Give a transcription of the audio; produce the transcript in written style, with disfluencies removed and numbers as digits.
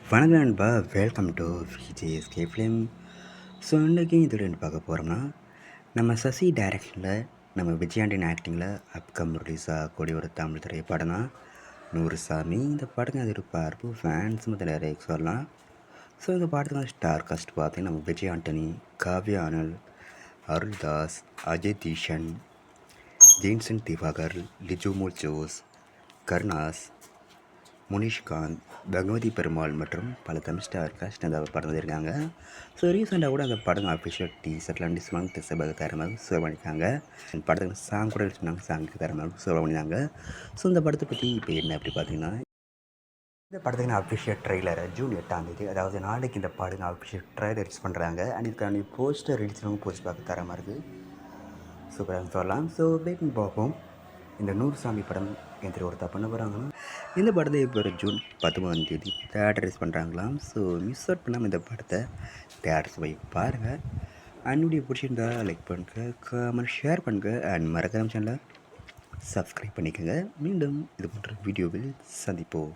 வணக்கம் நண்பா, welcome to VJSK film. So இன்றைக்கி இதில் என்ன பார்க்க போகிறோம்னா, நம்ம சசி டைரக்ஷனில் நம்ம விஜயாண்டின் ஆக்டிங்கில் அப்கம் ரிலீஸ் ஆகக்கூடிய ஒரு தமிழ் திரைப்படம் தான் நூறு சாமி. இந்த படத்துக்கு எதிர்பார்ப்பு ஃபேன்ஸ் முதல்ல நிறைய சொல்லலாம். ஸோ இந்த படத்துக்கு ஸ்டார் காஸ்ட் பார்த்தீங்கன்னா நம்ம விஜய் ஆண்டனி, காவ்யா ஆனல், அருள்தாஸ், அஜய் தீஷன், ஜெயின்சன் திவாகர், லிஜுமோல் ஜோஸ், கருணாஸ், முனிஷ்காந்த், பகவதி பெருமாள் மற்றும் பல தமிழ் ஸ்டார் காஸ்ட் அந்த படம் வந்திருக்காங்க. ஸோ ரீசெண்டாக கூட அந்த படம் அஃபிஷியல் டீசர்ட்லாம் டிஸ்மாங் திசைபக தரமாக சேவ் பண்ணியிருக்காங்க. அந்த படத்துக்கு சாங் கூட சொன்னாங்க, சாங்க்கு தரமாக சேவ் பண்ணியிருந்தாங்க. ஸோ இந்த படத்தை பற்றி இப்போ என்ன அப்படி பார்த்தீங்கன்னா, இந்த படத்துக்கு அஃபிஷியல் ட்ரெய்லரை ஜூன் 8 அதாவது நாளைக்கு இந்த படத்துக்கு அஃபிஷியல் ட்ரெய்லர் ரிலீஸ் பண்ணுறாங்க. அண்ட் இதுக்கான போஸ்டர் ரிலீஸ் போஸ்ட் பார்க்க தரமாக இருக்குது, சூப்பராக சொல்லலாம். ஸோ வெயிட் பண்ணி பார்ப்போம் இந்த நூறு சாமி படம் எந்த ஒரு பண்ண போகிறாங்கன்னா, இந்த படத்தை இப்போ ஜூன் 19 தேட்டர் ரிலீஸ் பண்ணுறாங்களாம். ஸோ மிஸ் அவுட் பண்ணாமல் இந்த படத்தை தேட்டர்ஸ் போய் பாருங்கள். அண்ட் வீடியோ பிடிச்சிருந்தா லைக் பண்ணுங்கள், கமெண்ட் ஷேர் பண்ணுங்கள், அண்ட் மறக்காம சேனலை சப்ஸ்கிரைப் பண்ணிக்கோங்க. மீண்டும் இது போன்ற வீடியோவில் சந்திப்போம்.